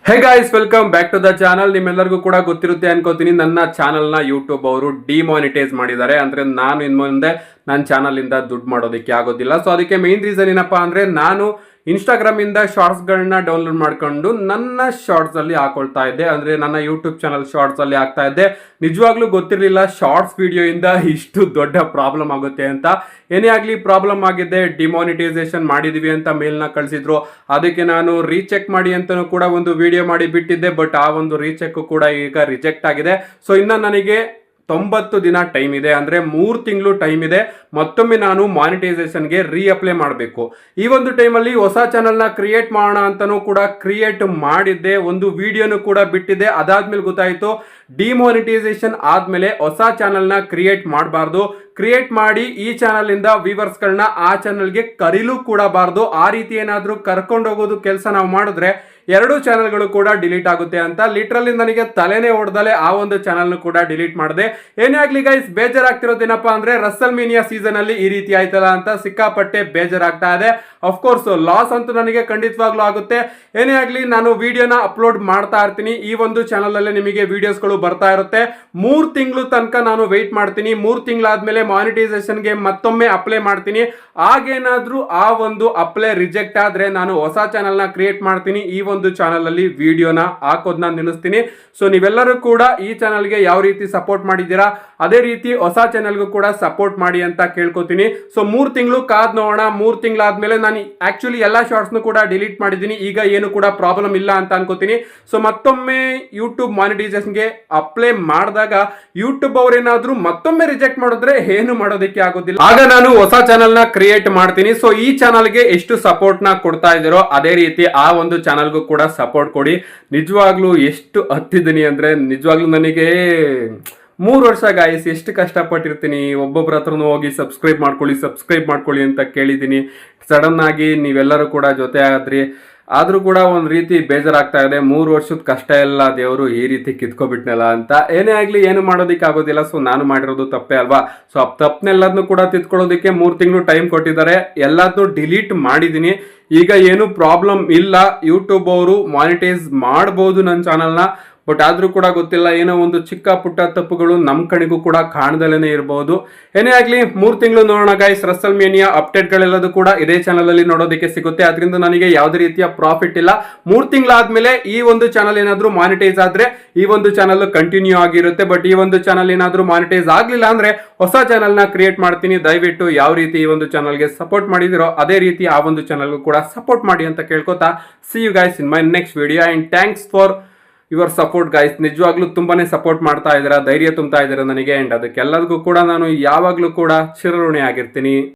Hey guys, welcome back to the channel. ನಿಮ್ಮೆಲ್ಲರಿಗೂ ಕೂಡ ಗೊತ್ತಿರುತ್ತೆ ಅನ್ಕೋತೀನಿ, ನನ್ನ ಚಾನಲ್ನ ಯೂಟ್ಯೂಬ್ ಅವರು ಡಿಮಾನಿಟೈಸ್ ಮಾಡಿದ್ದಾರೆ. ಅಂದ್ರೆ ನಾನು ಇನ್ನು ಮುಂದೆ ನನ್ನ ಚಾನಲ್ ಇಂದ ದುಡ್ಡು ಮಾಡೋದಕ್ಕೆ ಆಗೋದಿಲ್ಲ. ಸೊ ಅದಕ್ಕೆ ಮೇನ್ ರೀಸನ್ ಏನಪ್ಪಾ ಅಂದ್ರೆ, ನಾನು ಇನ್ಸ್ಟಾಗ್ರಾಮ್ ಇಂದ ಶಾರ್ಟ್ಸ್ಗಳನ್ನ ಡೌನ್ಲೋಡ್ ಮಾಡ್ಕೊಂಡು ನನ್ನ ಶಾರ್ಟ್ಸ್ ಅಲ್ಲಿ ಹಾಕೊಳ್ತಾ ಇದ್ದೆ. ಅಂದ್ರೆ ನನ್ನ ಯೂಟ್ಯೂಬ್ ಚಾನಲ್ ಶಾರ್ಟ್ಸ್ ಅಲ್ಲಿ ಹಾಕ್ತಾ ಇದ್ದೆ. ನಿಜವಾಗ್ಲೂ ಗೊತ್ತಿರಲಿಲ್ಲ ಶಾರ್ಟ್ಸ್ ವಿಡಿಯೋ ಇಂದ ಇಷ್ಟು ದೊಡ್ಡ ಪ್ರಾಬ್ಲಮ್ ಆಗುತ್ತೆ ಅಂತ. ಏನೇ ಆಗಲಿ ಪ್ರಾಬ್ಲಮ್ ಆಗಿದೆ, ಡಿಮಾನಿಟೈಸೇಷನ್ ಮಾಡಿದೀವಿ ಅಂತ ಮೇಲ್ನ ಕಳಿಸಿದ್ರು. ಅದಕ್ಕೆ ನಾನು ರೀಚೆಕ್ ಮಾಡಿ ಅಂತಲೂ ಕೂಡ ಒಂದು ವಿಡಿಯೋ ಮಾಡಿ ಬಿಟ್ಟಿದ್ದೆ. ಬಟ್ ಆ ಒಂದು ರೀಚೆಕ್ ಕೂಡ ಈಗ ರಿಜೆಕ್ಟ್ ಆಗಿದೆ. ಸೊ ಇನ್ನು ನನಗೆ 90 ದಿನ ಟೈಮ್ ಇದೆ, ಅಂದ್ರೆ 3 ತಿಂಗಳು ಟೈಮ್ ಇದೆ. ಮತ್ತೊಮ್ಮೆ ನಾನು ಮಾನಿಟೈಸೇಷನ್ಗೆ ಅಪ್ಲೈ ಮಾಡಬೇಕು. ಈ ಒಂದು ಟೈಮಲ್ಲಿ ಹೊಸ ಚಾನಲ್ನ ಕ್ರಿಯೇಟ್ ಮಾಡೋಣ ಅಂತಲೂ ಕೂಡ ಕ್ರಿಯೇಟ್ ಮಾಡಿದ್ದೆ, ಒಂದು ವಿಡಿಯೋನು ಕೂಡ ಬಿಟ್ಟಿದ್ದೆ. ಅದಾದ್ಮೇಲೆ ಗೊತ್ತಾಯಿತು ಡಿಮಾನಿಟೈಸೇಷನ್ ಆದ್ಮೇಲೆ ಹೊಸ ಚಾನಲ್ನ ಕ್ರಿಯೇಟ್ ಮಾಡಬಾರ್ದು. ಕ್ರಿಯೇಟ್ ಮಾಡಿ ಈ ಚಾನಲ್ ಇಂದ ವ್ಯೂವರ್ಸ್ಗಳನ್ನ ಆ ಚಾನಲ್ಗೆ ಕರೀಲೂ ಕೂಡ ಬಾರ್ದು. ಆ ರೀತಿ ಏನಾದರೂ ಕರ್ಕೊಂಡು ಹೋಗೋದು ಕೆಲಸ ನಾವು ಮಾಡಿದ್ರೆ 2 ಚಾನಲ್ಗಳು ಕೂಡ ಡಿಲೀಟ್ ಆಗುತ್ತೆ ಅಂತ ಲಿಟ್ರಲಿ ನನಗೆ ತಲೆನೇ ಹೊಡೆದಲೆ ಆ ಒಂದು ಚಾನಲ್ನು ಕೂಡ ಡಿಲೀಟ್ ಮಾಡಿದೆ. ಏನೇ ಆಗ್ಲಿ ಗೈಸ್, ಬೇಜಾರಾಗ್ತಿರೋದೇನಪ್ಪ ಅಂದ್ರೆ ರಸಲ್ ಮೀನಿಯಾ ಸೀಸನ್ ಅಲ್ಲಿ ಈ ರೀತಿ ಆಯ್ತಲ್ಲ ಅಂತ ಸಿಕ್ಕಾಪಟ್ಟೆ ಬೇಜಾರಾಗ್ತಾ ಇದೆ. ಅಫ್ಕೋರ್ಸ್ ಲಾಸ್ ಅಂತೂ ನನಗೆ ಖಂಡಿತವಾಗ್ಲೂ ಆಗುತ್ತೆ. ಏನೇ ಆಗ್ಲಿ, ನಾನು ವಿಡಿಯೋನ ಅಪ್ಲೋಡ್ ಮಾಡ್ತಾ ಇರ್ತೀನಿ. ಈ ಒಂದು ಚಾನಲ್ ಅಲ್ಲಿ ನಿಮಗೆ ವಿಡಿಯೋಸ್ಗಳು ಬರ್ತಾ ಇರುತ್ತೆ. 3 ತಿಂಗಳು ತನಕ ನಾನು ವೆಯ್ಟ್ ಮಾಡ್ತೀನಿ. 3 ತಿಂಗಳಾದ್ಮೇಲೆ ಮಾನಿಟೈಸೇಷನ್ಗೆ ಮತ್ತೊಮ್ಮೆ ಅಪ್ಲೈ ಮಾಡ್ತೀನಿ. ಆಗೇನಾದ್ರೂ ಆ ಒಂದು ಅಪ್ಲೈ ರಿಜೆಕ್ಟ್ ಆದ್ರೆ ನಾನು ಹೊಸ ಚಾನಲ್ನ ಕ್ರಿಯೇಟ್ ಮಾಡ್ತೀನಿ. ಈ ಒಂದು ಚಾನಲ್ ಅಲ್ಲಿ ವಿಡಿಯೋನ ಹಾಕೋದನ್ನ ನಿಲ್ಲಿಸ್ತೀನಿ. ಸೊ ನೀವೆಲ್ಲರೂ ಕೂಡ ಈ ಚಾನಲ್ಗೆ ಯಾವ ರೀತಿ ಸಪೋರ್ಟ್ ಮಾಡಿದ್ದೀರಾ ಅದೇ ರೀತಿ ಹೊಸ ಚಾನಲ್ಗೂ ಕೂಡ ಸಪೋರ್ಟ್ ಮಾಡಿ ಅಂತ ಕೇಳ್ಕೊತೀನಿ. ಸೊ 3 ತಿಂಗಳು ಕಾದ್ ನೋಡೋಣ. 3 ತಿಂಗಳಾದ್ಮೇಲೆ ನಾನು ಆಕ್ಚುಲಿ ಎಲ್ಲಾ ಶಾರ್ಟ್ಸ್ನು ಕೂಡ ಡಿಲೀಟ್ ಮಾಡಿದ್ದೀನಿ. ಈಗ ಏನು ಕೂಡ ಪ್ರಾಬ್ಲಮ್ ಇಲ್ಲ ಅಂತ ಅನ್ಕೋತೀನಿ. ಸೊ ಮತ್ತೊಮ್ಮೆ ಯೂಟ್ಯೂಬ್ ಮಾನಿಟೈಸೇಷನ್ಗೆ ಅಪ್ಲೈ ಮಾಡಿದಾಗ ಯೂಟ್ಯೂಬ್ ಅವ್ರೇನಾದ್ರೂ ಮತ್ತೊಮ್ಮೆ ರಿಜೆಕ್ಟ್ ಮಾಡಿದ್ರೆ ಏನು ಮಾಡೋದಕ್ಕೆ ಆಗೋದಿಲ್ಲ. ಆಗ ನಾನು ಹೊಸ ಚಾನಲ್ ನ ಕ್ರಿಯೇಟ್ ಮಾಡ್ತೀನಿ. ಸೊ ಈ ಚಾನಲ್ಗೆ ಎಷ್ಟು ಸಪೋರ್ಟ್ ನ ಕೊಡ್ತಾ ಇದ್ದೀರೋ ಅದೇ ರೀತಿ ಆ ಒಂದು ಚಾನಲ್ಗೂ ಕೂಡ ಸಪೋರ್ಟ್ ಕೊಡಿ. ನಿಜವಾಗ್ಲೂ ಎಷ್ಟು ಹತ್ತಿದ್ದೀನಿ ಅಂದ್ರೆ, ನಿಜವಾಗ್ಲೂ ನನಗೆ 3 ವರ್ಷ ಗಾಯಸ್ ಎಷ್ಟು ಕಷ್ಟಪಟ್ಟಿರ್ತೀನಿ. ಒಬ್ಬೊಬ್ಬರ ಹತ್ರನೂ ಹೋಗಿ ಸಬ್ಸ್ಕ್ರೈಬ್ ಮಾಡ್ಕೊಳ್ಳಿ ಅಂತ ಕೇಳಿದ್ದೀನಿ. ಸಡನ್ ಆಗಿ ನೀವೆಲ್ಲರೂ ಕೂಡ ಜೊತೆ ಆದ್ರಿ. ಆದ್ರೂ ಕೂಡ ಒಂದು ರೀತಿ ಬೇಜಾರಾಗ್ತಾ ಇದೆ. 3 ವರ್ಷದ ಕಷ್ಟ ಎಲ್ಲ ದೇವರು ಈ ರೀತಿ ಕಿತ್ಕೊಬಿಟ್ನಲ್ಲ ಅಂತ. ಏನೇ ಆಗ್ಲಿ, ಏನು ಮಾಡೋದಿಕ್ಕೆ ಆಗೋದಿಲ್ಲ. ಸೊ ನಾನು ಮಾಡಿರೋದು ತಪ್ಪೇ ಅಲ್ವಾ. ಸೊ ತಪ್ಪನೆಲ್ಲದನ್ನು ಕೂಡ ತಿದ್ಕೊಳ್ಳೋದಕ್ಕೆ 3 ತಿಂಗಳು ಟೈಮ್ ಕೊಟ್ಟಿದ್ದಾರೆ. ಎಲ್ಲದನ್ನು ಡಿಲೀಟ್ ಮಾಡಿದ್ದೀನಿ. ಈಗ ಏನು ಪ್ರಾಬ್ಲಮ್ ಇಲ್ಲ. ಯೂಟ್ಯೂಬ್ ಅವರು ಮಾನಿಟೈಸ್ ಮಾಡ್ಬೋದು ನನ್ನ ಚಾನಲ್ನ. ಬಟ್ ಆದ್ರೂ ಕೂಡ ಗೊತ್ತಿಲ್ಲ, ಏನೋ ಒಂದು ಚಿಕ್ಕ ಪುಟ್ಟ ತಪ್ಪುಗಳು ನಮ್ಮ ಕಡೆಗೂ ಕೂಡ ಕಾಣದಲೇನೆ ಇರಬಹುದು. ಏನೇ ಆಗ್ಲಿ, 3 ತಿಂಗಳು ನೋಡೋಣ ಗೈಸ್. ರಸಲ್ ಮೇನಿಯಾ ಅಪ್ಡೇಟ್ಗಳೆಲ್ಲದೂ ಕೂಡ ಇದೇ ಚಾನಲ್ ಅಲ್ಲಿ ನೋಡೋದಕ್ಕೆ ಸಿಗುತ್ತೆ. ಅದರಿಂದ ನನಗೆ ಯಾವುದೇ ರೀತಿಯ ಪ್ರಾಫಿಟ್ ಇಲ್ಲ. 3 ತಿಂಗಳಾದ್ಮೇಲೆ ಈ ಒಂದು ಚಾನಲ್ ಏನಾದ್ರೂ ಮಾನಿಟೈಸ್ ಆದ್ರೆ ಈ ಒಂದು ಚಾನಲ್ ಕಂಟಿನ್ಯೂ ಆಗಿರುತ್ತೆ. ಬಟ್ ಈ ಒಂದು ಚಾನಲ್ ಏನಾದ್ರೂ ಮಾನಿಟೈಸ್ ಆಗ್ಲಿಲ್ಲ ಅಂದ್ರೆ ಹೊಸ ಚಾನಲ್ ನ ಕ್ರಿಯೇಟ್ ಮಾಡ್ತೀನಿ. ದಯವಿಟ್ಟು ಯಾವ ರೀತಿ ಈ ಒಂದು ಚಾನಲ್ಗೆ ಸಪೋರ್ಟ್ ಮಾಡಿದಿರೋ ಅದೇ ರೀತಿ ಆ ಒಂದು ಚಾನಲ್ಗೂ ಕೂಡ ಸಪೋರ್ಟ್ ಮಾಡಿ ಅಂತ ಕೇಳ್ಕೊತಾ, see you guys in my next video and thanks for your support guys. ನಿಜವಾಗ್ಲೂ ತುಂಬಾನೇ ಸಪೋರ್ಟ್ ಮಾಡ್ತಾ ಇದ್ದೀರಾ, ಧೈರ್ಯ ತುಂಬ್ತಾ ಇದ್ದೀರಾ ನನಗೆ. ಅಂಡ್ ಅದಕ್ಕೆಲ್ಲದಕ್ಕೂ ಕೂಡ ನಾನು ಯಾವಾಗ್ಲೂ ಕೂಡ ಚಿರಋಣಿ ಆಗಿರ್ತೀನಿ.